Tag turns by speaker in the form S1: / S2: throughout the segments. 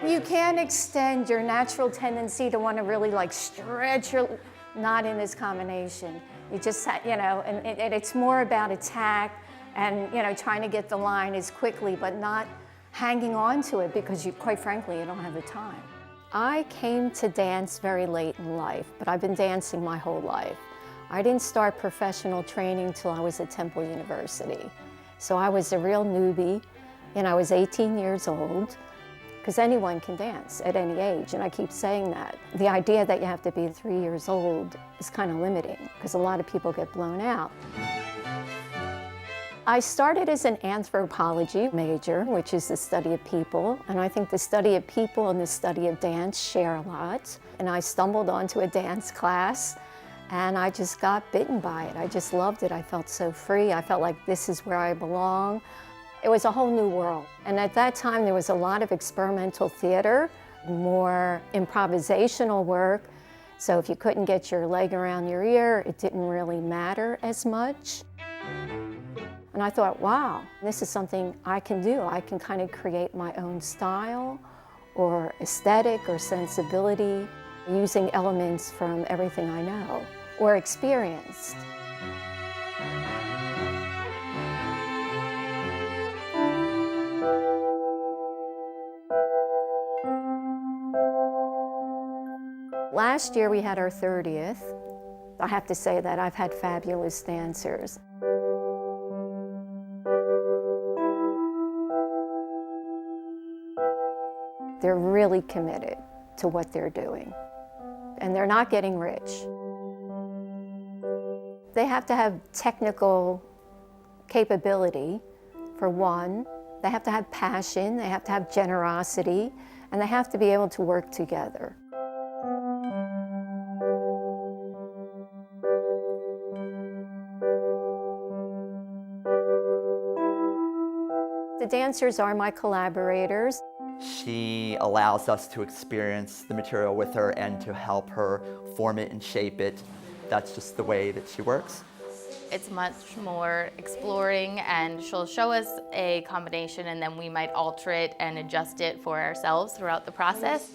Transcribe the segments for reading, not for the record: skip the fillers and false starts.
S1: You can't extend your natural tendency to want to really like stretch your, not in this combination. You just, and it's more about attack and, trying to get the line as quickly, but not hanging on to it because quite frankly, you don't have the time. I came to dance very late in life, but I've been dancing my whole life. I didn't start professional training till I was at Temple University. So I was a real newbie, and I was 18 years old, because anyone can dance at any age, and I keep saying that. The idea that you have to be 3 years old is kind of limiting, because a lot of people get blown out. I started as an anthropology major, which is the study of people, and I think the study of people and the study of dance share a lot. And I stumbled onto a dance class, and I just got bitten by it. I just loved it. I felt so free. I felt like this is where I belong. It was a whole new world. And at that time, there was a lot of experimental theater, more improvisational work. So if you couldn't get your leg around your ear, it didn't really matter as much. And I thought, wow, this is something I can do. I can kind of create my own style or aesthetic or sensibility using elements from everything I know or experienced. Last year we had our 30th. I have to say that I've had fabulous dancers. They're really committed to what they're doing, and they're not getting rich. They have to have technical capability, for one. They have to have passion, they have to have generosity, and they have to be able to work together. The dancers are my collaborators.
S2: She allows us to experience the material with her and to help her form it and shape it. That's just the way that she works.
S3: It's much more exploring, and she'll show us a combination and then we might alter it and adjust it for ourselves throughout the process.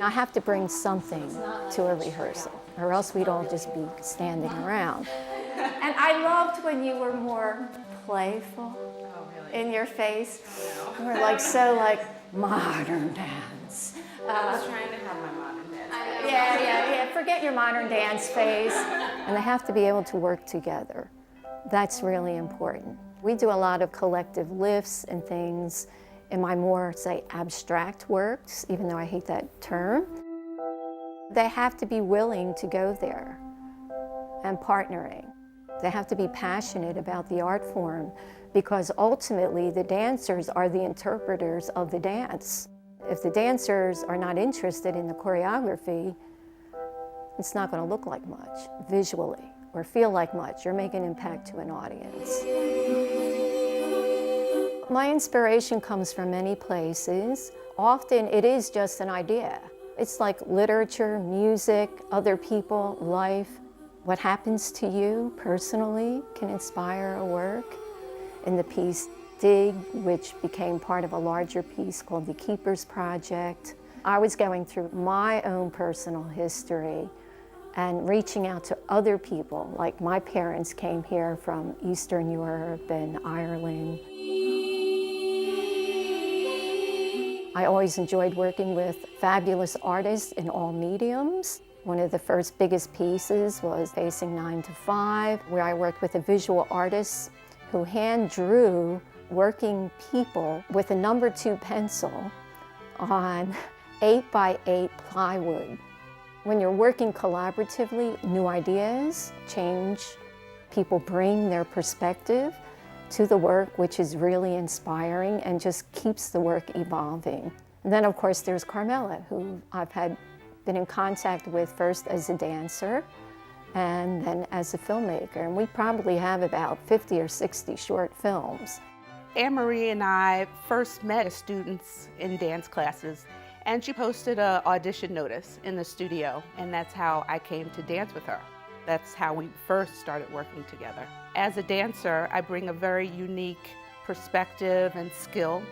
S1: I have to bring something to a rehearsal, or else we'd all just be standing around. And I loved when you were more playful in your face. You were like so like modern dance.
S4: I was trying to have my modern dance.
S1: Yeah. Forget your modern dance phase. And they have to be able to work together. That's really important. We do a lot of collective lifts and things in my more, say, abstract works, even though I hate that term. They have to be willing to go there and partnering. They have to be passionate about the art form, because ultimately the dancers are the interpreters of the dance. If the dancers are not interested in the choreography, it's not going to look like much visually or feel like much or make an impact to an audience. My inspiration comes from many places. Often it is just an idea. It's like literature, music, other people, life. What happens to you personally can inspire a work. In the piece Dig, which became part of a larger piece called the Keepers Project, I was going through my own personal history and reaching out to other people. Like my parents came here from Eastern Europe and Ireland. I always enjoyed working with fabulous artists in all mediums. One of the first biggest pieces was Facing 9 to 5, where I worked with a visual artist who hand drew working people with a number 2 pencil on 8x8 plywood. When you're working collaboratively, new ideas change. People bring their perspective to the work, which is really inspiring and just keeps the work evolving. And then of course there's Carmella, who I've been in contact with first as a dancer and then as a filmmaker. And we probably have about 50 or 60 short films.
S4: Anne-Marie and I first met as students in dance classes, and she posted an audition notice in the studio, and that's how I came to dance with her. That's how we first started working together. As a dancer, I bring a very unique perspective and skill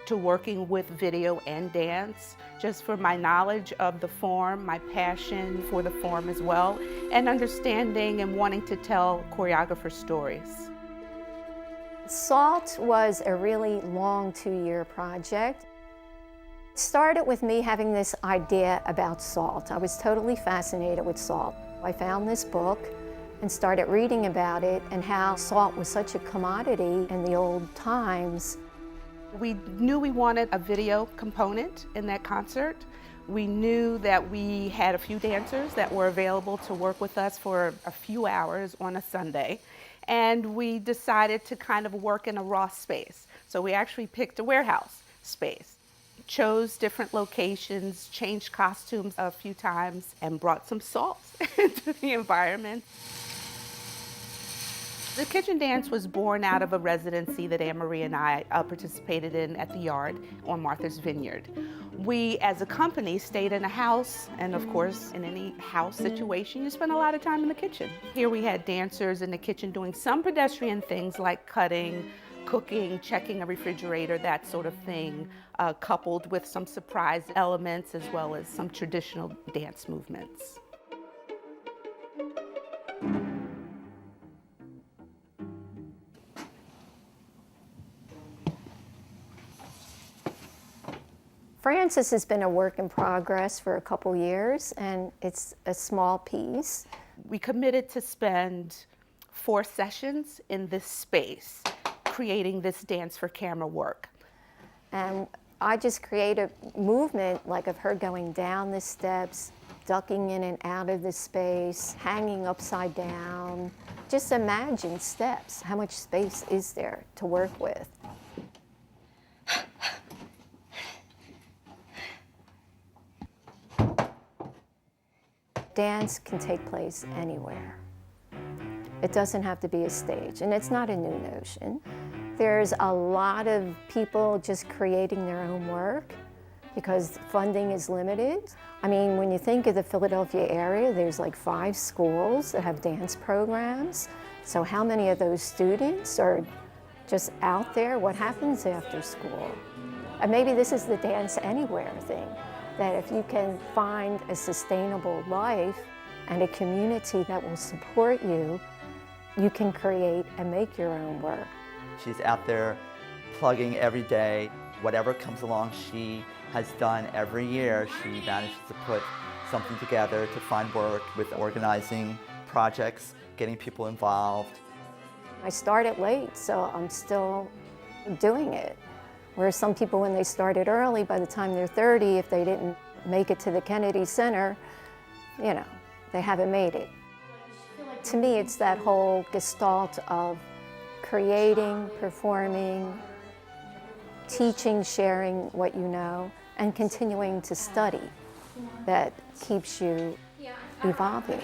S4: to working with video and dance, just for my knowledge of the form, my passion for the form as well, and understanding and wanting to tell choreographer stories.
S1: SALT was a really long 2-year project. It started with me having this idea about SALT. I was totally fascinated with SALT. I found this book and started reading about it and how SALT was such a commodity in the old times.
S4: We knew we wanted a video component in that concert. We knew that we had a few dancers that were available to work with us for a few hours on a Sunday. And we decided to kind of work in a raw space. So we actually picked a warehouse space, chose different locations, changed costumes a few times, and brought some salt into the environment. The kitchen dance was born out of a residency that Anne-Marie and I participated in at the Yard on Martha's Vineyard. We, as a company, stayed in a house, and of course, in any house situation, you spend a lot of time in the kitchen. Here we had dancers in the kitchen doing some pedestrian things like cutting, cooking, checking a refrigerator, that sort of thing, coupled with some surprise elements as well as some traditional dance movements.
S1: Francis has been a work in progress for a couple years, and it's a small piece.
S4: We committed to spend 4 sessions in this space, creating this dance for camera work.
S1: And I just create a movement like of her going down the steps, ducking in and out of the space, hanging upside down. Just imagine steps. How much space is there to work with? Dance can take place anywhere. It doesn't have to be a stage, and it's not a new notion. There's a lot of people just creating their own work because funding is limited. I mean, when you think of the Philadelphia area, there's like 5 schools that have dance programs. So how many of those students are just out there? What happens after school? And maybe this is the dance anywhere thing, that if you can find a sustainable life and a community that will support you, you can create and make your own work.
S2: She's out there plugging every day. Whatever comes along, she has done every year. She manages to put something together to find work with organizing projects, getting people involved.
S1: I started late, so I'm still doing it. Whereas some people, when they started early, by the time they're 30, if they didn't make it to the Kennedy Center, you know, they haven't made it. To me, it's that whole gestalt of creating, performing, teaching, sharing what you know, and continuing to study that keeps you evolving.